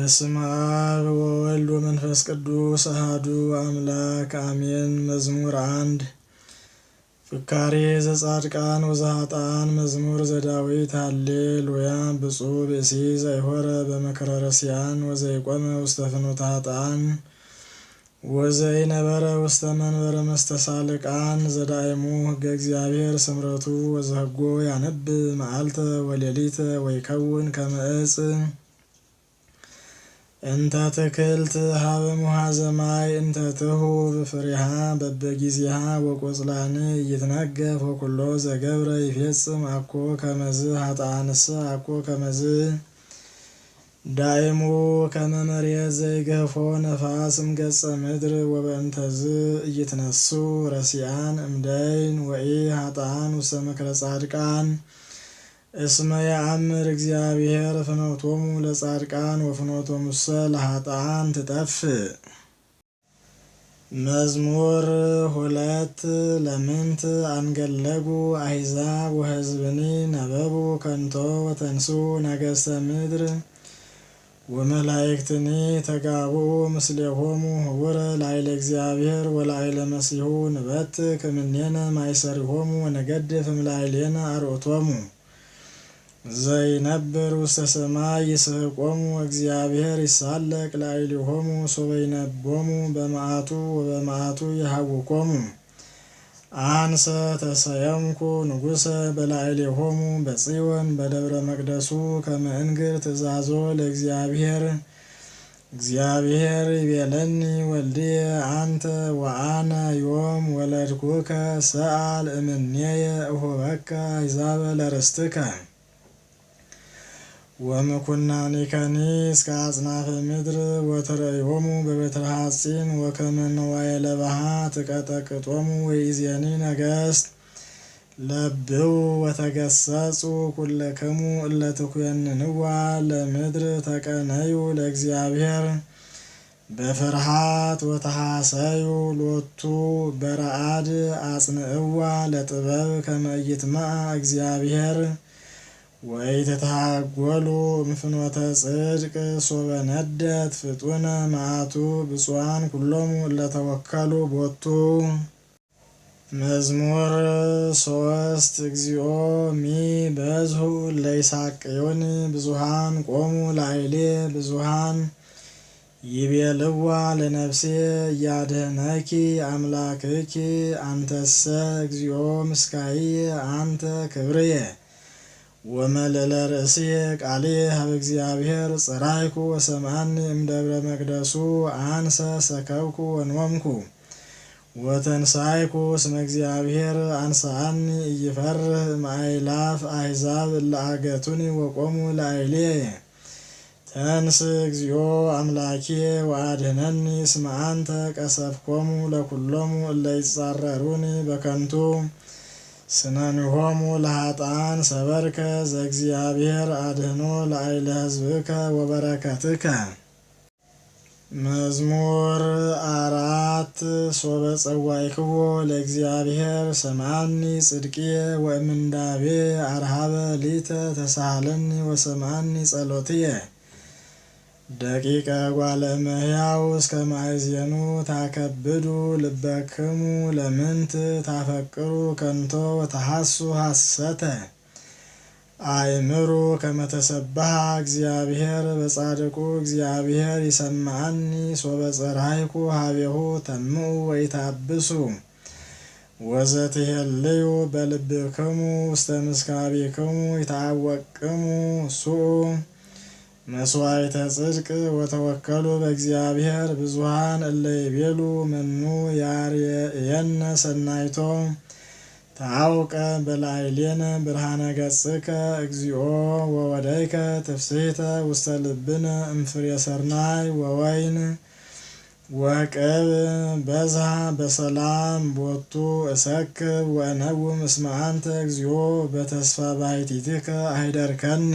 በስመ አብ ወወልድ ወመንፈስ ቅዱስ አሐዱ አምላክ አሜን። መዝሙር 1 ፍካሬ ዘጻድቃን ወዘኃጥአን መዝሙር ዘዳዊት ሃሌሉያ። ብፁዕ ብእሲ ዘይሖረ በመከረ ረሲዓን ወዘይቆመ ውስተ ፍኖተ ኃጥአን ወዘይነበረ ውስተ መንበረ መስተሳልቃን ዘዳእሙ ሕገ እግዚአብሔር ስምረቱ ወዘሕጎ ያነብብ መዓልተ ወሌሊተ ወይከውን ከመ ዕፅ እንተ ትክልት ሀበ ሙሃዘ ማይ እንተ ትሁብ ፍሬሃ በበጊዜሃ ወቆጽላን ይትነገፍ ወኩሎ ዘገብረ ይፌጽም አኮ ከመዝ ኃጥአንሰ አኮ ከመዝ ዳእሙ ከመ መሬት ዘይገፎ ነፋስ እምገጸ ምድር ወበእንተዝ ኢይትነሱ ረሲዓን እምደይን ወኢ ኃጥአን ውስተ ምክረ ጻድቃን እስመ ያአምር እግዚአብሔር ፍኖቶሙ ለጻድቃን ወፍኖቶሙሰ ለኃጥአን ትጠፍእ። መዝሙር 2 ለምንት አንገለጉ አሕዛብ ወሕዝብኒ ነበቡ ከንቶ ወተንሱ ነገሥተ ምድር ወመላእክትኒ ተጋብኡ ምስሌሆሙ ህቡረ ላዕለ እግዚአብሔር ወላዕለ መሲሑ ንበትክ እምኔነ ማእሰሪሆሙ ወነገድፍ እምላዕሌነ አርዑቶሙ ዘይነብር ውስተ ሰማይ ይስሕቆሙ እግዚአብሔር ይሳለቅ ላዕሌሆሙ ሶበ ይነቦሙ በመዓቱ ወበመዓቱ ይሃውኮሙ። አንሰ ተሰየምኩ ንጉሠ በላዕሌሆሙ በጽዮን በደብረ መቅደሱ ከመ እንግር ትእዛዞ ለእግዚአብሔር። እግዚአብሔር ይቤለኒ ወልድየ አንተ ወአነ ዮም ወለድኩከ ሰአል እምኔየ እሁበከ አሕዛበ ለርስትከ ወምኩናኒከኒ እስከ አጽናፈ ምድር ወትርእዮሙ በበትረ ሐጺን ወከመ ነዋየ ለባሃ ትቀጠቅጦሙ ወኢዜኒ ነገሥት ለብው ወተገሰጹ ኩለክሙ እለ ትኮንንዋ ለምድር ተቀነዩ ለእግዚአብሔር በፍርሃት ወተሐሰዩ ሎቱ በረአድ አጽንዕዋ ለጥበብ ከመ ኢይትመዓ እግዚአብሔር ወኢትትሐጐሉ እምፍኖተ ጽድቅ ሶበ ነደት ፍጡነ መዓቱ ብፁዓን ኩሎሙ እለ ተወከሉ ቦቱ። መዝሙር 3 እግዚኦ ሚበዝሑ እለ ይሳቅዩኒ ብዙኃን ቆሙ ላዕሌ ብዙኃን ይቤልዋ ለነፍሴ እያድኅነኪ አምላክኪ አንተሰ እግዚኦ ምስካየ አንተ ክብርየ ወመልዕለ ርእስየ ቃልየ ሀበ እግዚአብሔር ጽራይኩ ወሰምዓኒ እምደብረ መቅደሱ አንሰ ሰከብኩ ወኖምኩ ወተንሳይኩ እስመ እግዚአብሔር አንሳአኒ ኢይፈርህ እምአእላፍ አሕዛብ እለ አገቱኒ ወቆሙ ላዕሌየ። ተንስ እግዚኦ አምላኪየ ወአድኅነኒ እስመ አንተ ቀሰፍኮሙ ለኵሎሙ እለ ይጻረሩኒ በከንቱ ስነኒሆሙ ለኃጥአን ሰበርከ ዘእግዚአብሔር አድኅኖ ላዕለ ሕዝብከ ወበረከትከ። መዝሙር 4 ሶበ ጸዋዕክዎ ለእግዚአብሔር ሰምዓኒ ጽድቅየ ወእምንዳቤ አርሃበ ሊተ ተሳሃለኒ ወሰምዓኒ ጸሎትየ። ደቂቀ እጓለ እመሕያው እስከ ማእዜኑ ታከብዱ ልበክሙ ለምንት ታፈቅሩ ከንቶ ወተሐሱ ሐሰተ። አእምሩ ከመ ተሰብሐ እግዚአብሔር በጻድቁ እግዚአብሔር ይሰምዓኒ ሶበ ጸራይኩ ሀቤሁ ተምዑ ወይታብሱ። ወዘትሄልዩ በልብክሙ ውስተ ምስካቢክሙ ይትዐወቅሙ ሱኡ መስዋዕተ ጽድቅ ወተወከሉ በእግዚአብሔር ብዙኃን እለ ይቤሉ መኑ ያርየነ ሰናይቶ ተዐውቀ በላዕሌነ ብርሃነ ገጽከ እግዚኦ ወወደይከ ትፍሥሕተ ውስተ ልብነ እምፍሬ ሠርናይ ወወይን ወቅብ በዝሃ በሰላም ቦቱ እሰክብ ወእነውም እስመ አንተ እግዚኦ በተስፋ ባሕቲትከ አኅደርከኒ።